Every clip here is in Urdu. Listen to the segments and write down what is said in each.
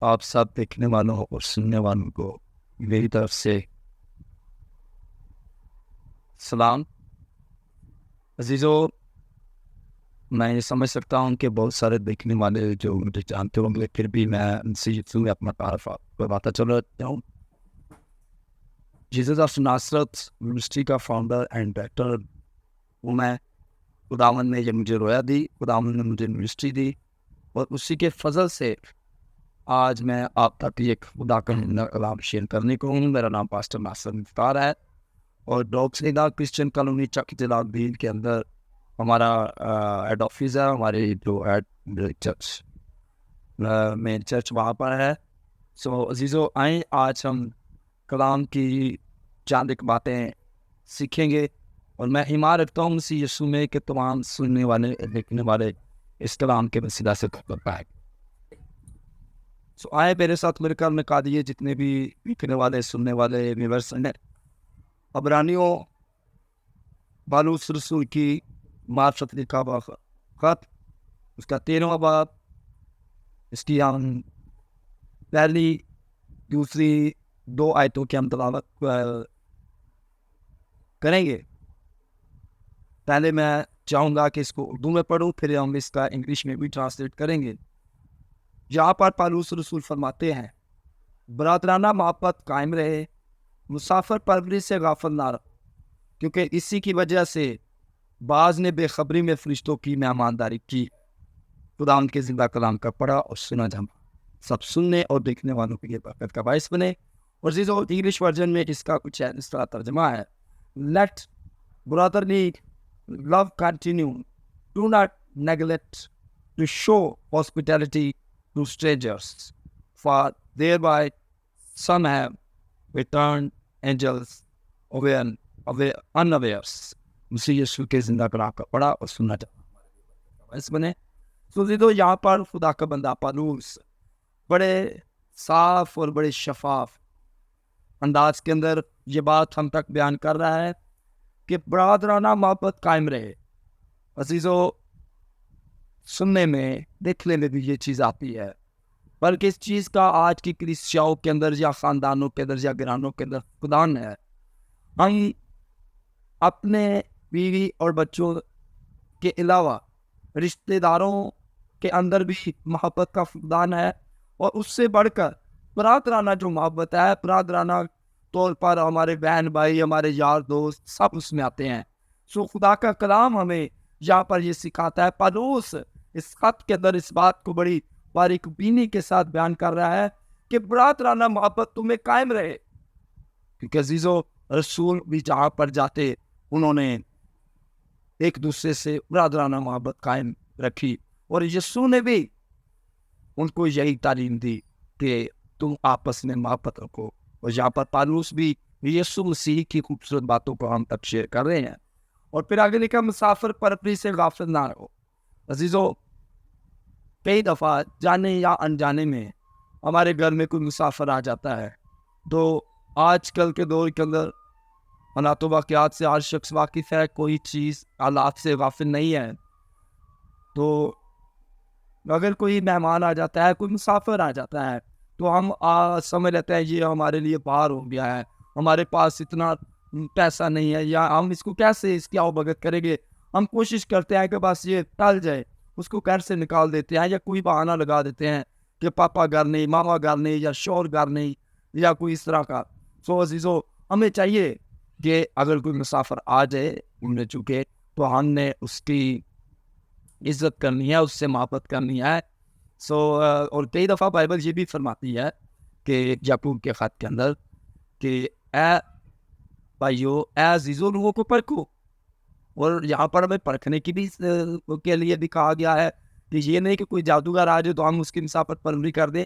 آپ سب دیکھنے والوں اور سننے والوں کو میری طرف سے سلام. عزیزو، میں یہ سمجھ سکتا ہوں کہ بہت سارے دیکھنے والے جو مجھے جانتے ہوں گے، پھر بھی میں ان سے میں اپنا تعارف کرواتا چلا جاتا ہوں. جیسس آف ناصرت یونیورسٹی کا فاؤنڈر اینڈ ڈائریکٹر ہوں میں. خداوند نے یہ مجھے رویا دی، خداوند نے مجھے یونیورسٹی دی، اور اسی کے فضل سے آج میں آپ تک یہ خدا کا کلام شیئر کرنے کو ہوں. میرا نام پاسٹر ناصر مختار ہے، اور ڈاگ سیدھا کرسچن کالونی چک ضلع بھیل کے اندر ہمارا ہیڈ آفس ہے. ہمارے جو ہیڈ چرچ مین چرچ وہاں پر ہے. سو عزیزو، آئیں آج ہم کلام کی چند ایک باتیں سیکھیں گے، اور میں ایمان رکھتا ہوں اسی یسوع میں کہ تمام سننے والے دیکھنے والے اس کلام کے وسیلہ سے کر پائے. سو آئے میرے ساتھ مل کر نکا دیے جتنے بھی دیکھنے والے سننے والے ویورس ہیں. عبرانیوں پالوس رسول کی معرفت لکھا ہوا خط، اس کا 13واں باب، اس کی ہم پہلی دوسری 2 آیتوں کی ہم تلاوت کریں گے. پہلے میں چاہوں گا کہ اس کو اردو میں پڑھوں، پھر ہم اس کا انگلش میں بھی ٹرانسلیٹ کریں گے. یہاں پر پالوس رسول فرماتے ہیں، برادرانہ محبت قائم رہے، مسافر پروری سے غافل نہ رہو، کیونکہ اسی کی وجہ سے بعض نے بے خبری میں فرشتوں کی مہمانداری کی. خدا ان کے زندہ کلام کا پڑھا اور سنا جمع سب سننے اور دیکھنے والوں کے لیے برکت کا باعث بنے. اور عزیزو، انگلش ورژن میں اس کا کچھ اس طرح ترجمہ ہے: let brotherly love continue, do not neglect to show hospitality to strangers, for thereby some have returned angels unawares. مسیح یسوع کے زندہ کلام کا پڑھا اور سننا چاہتا اس بنے. تو یہاں پر خدا کا بندہ پالوس بڑے صاف اور بڑے شفاف انداز کے اندر یہ بات ہم تک بیان کر رہا ہے کہ برادرانہ محبت قائم رہے. عزیزو، سننے میں دیکھنے میں بھی یہ چیز آتی ہے، بلکہ اس چیز کا آج کی کلیسیاؤں کے اندر یا خاندانوں کے اندر یا گھرانوں کے اندر فقدان ہے. ہم اپنے بیوی اور بچوں کے علاوہ رشتہ داروں کے اندر بھی محبت کا فقدان ہے، اور اس سے بڑھ کر برادرانہ جو محبت ہے، برادرانہ طور پر ہمارے بہن بھائی، ہمارے یار دوست سب اس میں آتے ہیں. سو خدا کا کلام ہمیں یہاں پر یہ سکھاتا ہے. پالوس اس خط کے اندر اس بات کو بڑی باریک بینی کے ساتھ بیان کر رہا ہے کہ برادرانہ محبت تمہیں قائم رہے. کیونکہ عزیزو، رسول بھی جہاں پر جاتے انہوں نے ایک دوسرے سے برادرانہ محبت قائم رکھی، اور یسوع نے بھی ان کو یہی تعلیم دی کہ تم آپس میں محبت رکھو. اور یہاں پر پالوس بھی یسوع مسیح کی خوبصورت باتوں کو ہم تک شیئر کر رہے ہیں. اور پھر آگے لکھا، مسافر پروری سے غافل نہ رہو. عزیزو، کئی دفعہ جانے یا انجانے میں ہمارے گھر میں کوئی مسافر آ جاتا ہے، تو آج کل کے دور کے اندر حالات و واقعات سے ہر شخص واقف ہے، کوئی چیز حالات سے غافل نہیں ہے. تو اگر کوئی مہمان آ جاتا ہے، کوئی مسافر آ جاتا ہے، تو ہم سمجھ لیتے ہیں یہ ہمارے لیے بار ہو گیا ہے، ہمارے پاس اتنا پیسہ نہیں ہے، یا ہم اس کو کیسے اس کی آؤ بھگت کریں گے. ہم کوشش کرتے ہیں کہ بس یہ ٹل جائے، اس کو گھر سے نکال دیتے ہیں، یا کوئی بہانہ لگا دیتے ہیں کہ پاپا گھر نہیں، ماما گھر نہیں، یا شوہر گھر نہیں، یا کوئی اس طرح کا. سو عزیزو، ہمیں چاہیے کہ اگر کوئی مسافر آ جائے گھومنے چکے، تو ہم نے اس کی عزت کرنی ہے، اس سے محبت کرنی ہے. سو اور کئی دفعہ بائبل یہ بھی فرماتی ہے کہ یعقوب کے خط کے اندر کہ اے بھائیو، اے عزیزو، لوگوں کو پرکھو. اور یہاں پر ہمیں پرکھنے کی بھی کے لیے بھی کہا گیا ہے کہ یہ نہیں کہ کوئی جادوگر آ جائے تو ہم اس کی مسافر پروری کر دیں،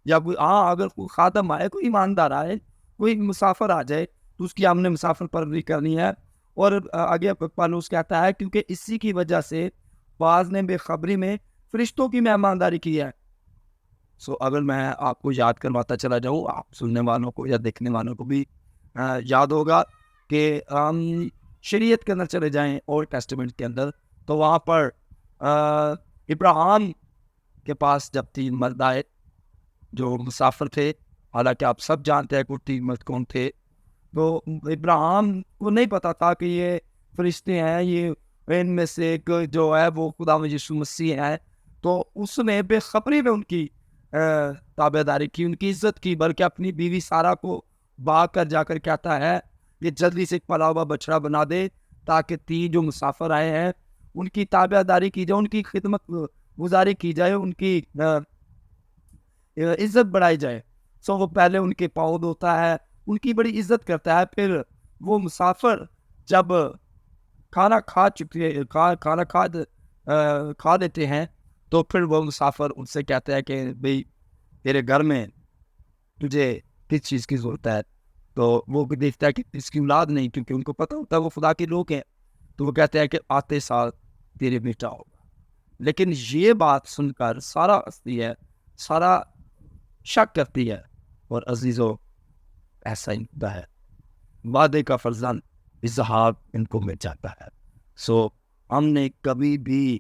یا کوئی اگر کوئی خادم آئے، کوئی ایماندار آئے، کوئی مسافر آ جائے، تو اس کی ہم نے مسافر پروری کرنی ہے. اور آگے پالوس کہتا ہے، کیونکہ اسی کی وجہ سے بعض نے بے خبری میں فرشتوں کی مہمانداری کی ہے. سو اگر میں آپ کو یاد کرواتا چلا جاؤں، آپ سننے والوں کو یا دیکھنے والوں کو بھی یاد ہوگا کہ ہم شریعت کے اندر چلے جائیں، اولڈ ٹیسٹمنٹ کے اندر، تو وہاں پر ابراہیم کے پاس جب 3 مرد آئے، جو مسافر تھے، حالانکہ آپ سب جانتے ہیں کہ 3 مرد کون تھے. تو ابراہیم کو نہیں پتا تھا کہ یہ فرشتے ہیں، یہ ان میں سے ایک جو ہے وہ خدا یسوع مسیح ہے. تو اس نے بے خبری میں ان کی تابع داری کی، ان کی عزت کی، بلکہ اپنی بیوی سارا کو بھاگ کر جا کر کہتا ہے کہ جلدی سے ایک پلا ہوا بچڑا بنا دے تاکہ 3 جو مسافر آئے ہیں ان کی تابع داری کی جائے، ان کی خدمت گزاری کی جائے، ان کی عزت بڑھائی جائے. سو وہ پہلے ان کے پاؤں دھوتا ہے، ان کی بڑی عزت کرتا ہے. پھر وہ مسافر جب کھانا کھا لیتے ہیں تو پھر وہ مسافر ان سے کہتے ہیں کہ بھئی تیرے گھر میں تجھے کس چیز کی ضرورت ہے. تو وہ بھی دیکھتا ہے کہ اس کی اولاد نہیں، کیونکہ ان کو پتہ ہوتا ہے وہ خدا کے لوگ ہیں. تو وہ کہتے ہیں کہ آتے سال تیرے بیٹا ہوگا. لیکن یہ بات سن کر سارا ہنستی ہے، سارا شک کرتی ہے. اور عزیزو ایسا ہی ہوتا ہے، وعدے کا فرزند اظہار ان کو مل جاتا ہے. سو ہم نے کبھی بھی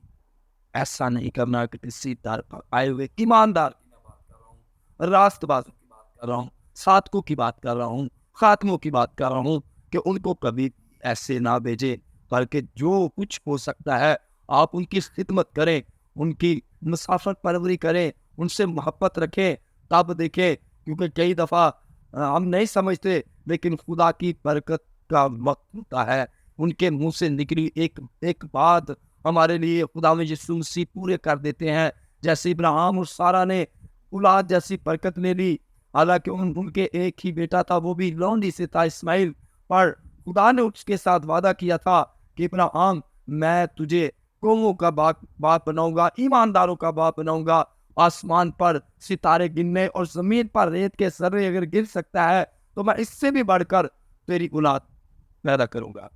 ایسا نہیں کرنا کہ کسی در پر آئے ہوئے ایماندار کی میں بات کر رہا ہوں، راست بازوں کی بات کر رہا ہوں، صادقوں کی بات کر رہا ہوں، خاتموں کی بات کر رہا ہوں، کہ ان کو کبھی ایسے نہ بھیجے. بلکہ جو کچھ ہو سکتا ہے آپ ان کی خدمت کریں، ان کی مسافر پروری کریں، ان سے محبت رکھیں. تب دیکھیں، کیونکہ کئی دفعہ ہم نہیں سمجھتے لیکن خدا کی برکت کا وقت ہوتا ہے. ان کے منہ سے نکلی ایک بات ہمارے لیے خدا میں یسوع مسیح پورے کر دیتے ہیں. جیسے ابراہیم اور سارا نے اولاد جیسی برکت لے لی، حالانکہ ان کے ایک ہی بیٹا تھا، وہ بھی لونڈی سے تھا، اسماعیل. پر خدا نے اس کے ساتھ وعدہ کیا تھا کہ ابراہیم میں تجھے قوموں کا باپ بناؤں گا، ایمانداروں کا باپ بناؤں گا. آسمان پر ستارے گننے اور زمین پر ریت کے ذرے اگر گر سکتا ہے تو میں اس سے بھی بڑھ کر تیری اولاد پیدا کروں گا.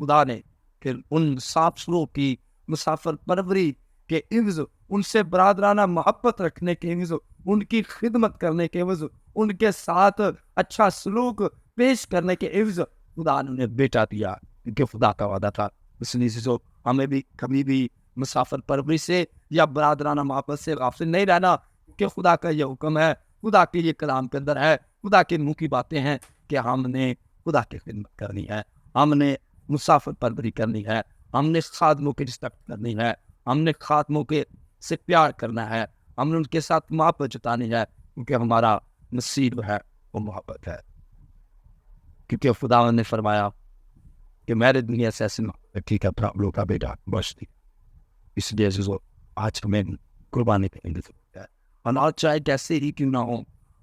خدا نے پھر ان صاف سلوک کی مسافر پروری کے عوض، ان سے برادرانہ محبت رکھنے کے عوض، ان کی خدمت کرنے کے عوض، ان کے ساتھ اچھا سلوک پیش کرنے کے عوض خدا نے بیٹا دیا، کیونکہ خدا کا وعدہ تھا. اس لیے ہمیں بھی کبھی بھی مسافر پروری سے یا برادرانہ محبت سے غافل نہیں رہنا، کہ خدا کا یہ حکم ہے، خدا کے یہ کلام کے اندر ہے، خدا کے منہ کی باتیں ہیں کہ ہم نے خدا کی خدمت کرنی ہے، ہم نے مسافر پروری کرنی ہے، ہم نے خادموں کی رسپیکٹ کرنی ہے، ہم نے خادموں کے سے پیار کرنا ہے، ہم نے ان کے ساتھ محبت جتانی ہے، کیونکہ ہمارا نصیب ہے وہ محبت ہے. کیونکہ خدا نے فرمایا کہ میرے دنیا سے ایسے ٹھیک ہے لوگ کا بیٹا بس نہیں. اس لیے آج ہمیں قربانی کرنے کی ضرورت ہے. اور چاہے کیسے ہی کیوں نہ ہو،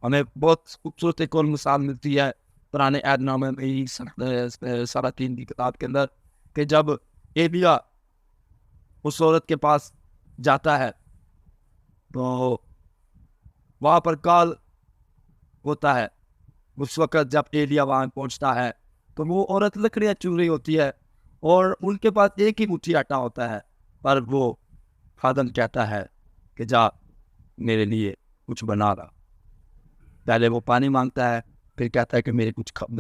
ہمیں بہت خوبصورت ایک اور مثال ملتی ہے پرانے عہد نامے میں سلاطین کی کتاب کے اندر، کہ جب ایلیا اس عورت کے پاس جاتا ہے تو وہاں پر کال ہوتا ہے. اس وقت جب ایلیا وہاں پہنچتا ہے تو وہ عورت لکڑیاں چن رہی ہوتی ہے اور ان کے پاس ایک ہی مٹھی آٹا ہوتا ہے. پر وہ خادم کہتا ہے کہ جا میرے لیے کچھ بنا رہا. پہلے وہ پانی مانگتا ہے، پھر کہتا ہے کہ میرے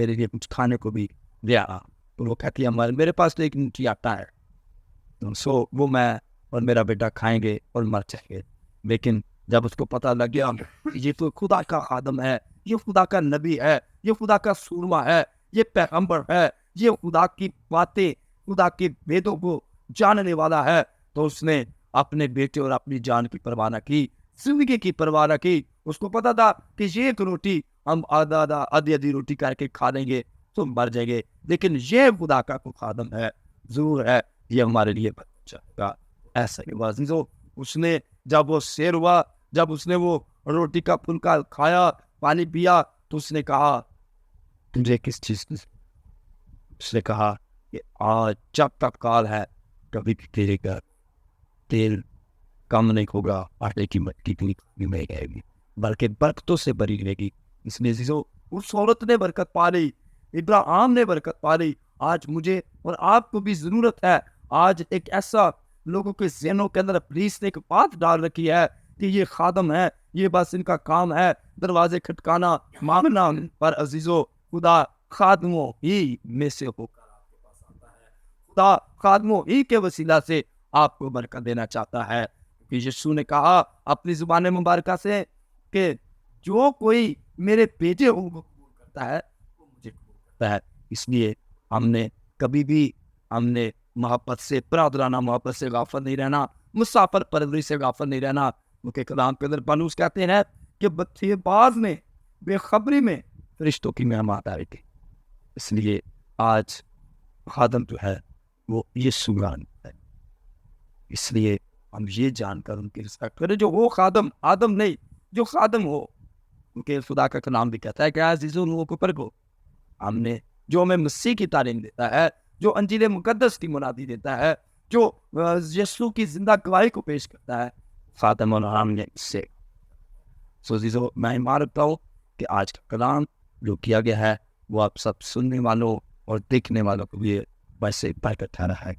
لیے کچھ کھانے کو بھی لے آ. تو وہ کہتی ہے میرے پاس تو ایک مٹھی آٹا ہے، سو وہ میں اور میرا بیٹا کھائیں گے اور مر جائیں گے. لیکن جب اس کو پتہ لگ گیا یہ تو خدا کا خادم ہے، یہ خدا کا نبی ہے، یہ خدا کا سورما ہے، یہ پیغمبر ہے، یہ خدا کی باتیں، خدا کے ویدوں کو جاننے والا ہے، تو اس نے اپنے بیٹے اور اپنی جان کی پرواہ نہ کی، زندگی کی پرواہ نہ کی. اس کو پتا تھا کہ یہ ایک روٹی ہم آدھی روٹی کر کے کھا لیں گے تو مر جائیں گے، لیکن یہ خدا کا کوئی خادم ہے، ضرور ہے، یہ ہمارے لیے بچہ گا. ایسا ہی ہوا عزیزو، اس نے جب وہ سیر ہوا، جب اس نے وہ روٹی کا پھلکا کھایا، پانی پیا، تو اس نے کہا تجھے کس چیز کی؟ اس نے کہا کہ آج جب تک کال ہے کبھی بھی تیرے گھر تیل کم نہیں ہوگا، آٹے کی مٹی کی کمی نہیں رہے گی، بلکہ برکتوں سے بری رہے گی. اس لیے عزیزو اس عورت نے برکت پا لی، ابراہیم نے برکت پا لی. آج مجھے اور آپ کو بھی ضرورت ہے. آج ایک ایسا لوگوں کے ذہنوں کے اندر ابلیس نے ایک بات ڈال رکھی ہے کہ یہ خادم ہے، یہ بس ان کا کام ہے دروازے کھٹکانا، مانگنا. پر عزیزو خدا خادموں ہی میں سے ہو کر آپ کے پاس آتا ہے، خدا خادموں ہی کے وسیلہ سے آپ کو برکت دینا چاہتا ہے. کہ یسوع نے کہا اپنی زبان مبارکہ سے کہ جو کوئی میرے بیٹے کو قبول کرتا ہے وہ مجھے قبول کرتا ہے. اس لیے ہم نے کبھی بھی محبت سے، برادرانہ محبت سے غافل نہیں رہنا، مسافر پروری سے غافل نہیں رہنا. کیونکہ کلام کے اندر پالوس کہتے ہیں کہ بچے باز میں، بے خبری میں فرشتوں کی مہمان آئی تھی. اس لیے آج خادم جو ہے وہ یسوع ہے. اس لیے ہم یہ جان کر ان کی رسپیکٹ کریں جو وہ خادم، آدم نہیں، جو خادم ہو. کیونکہ خدا کا کلام بھی کہتا ہے کہ عزیزوں لوگوں کو پرکھو. ہم نے جو ہمیں مسیح کی تعلیم دیتا ہے، جو انجیل مقدس کی منادی دیتا ہے، جو یسوع کی زندہ گواہی کو پیش کرتا ہے، خاتم الانام نے اس سے. سو عزیزوں، میں ایمان رکھتا ہوں کہ آج کا کلام جو کیا گیا ہے وہ آپ سب سننے والوں اور دیکھنے والوں کو بھی ویسے برکت ٹھہرا ہے.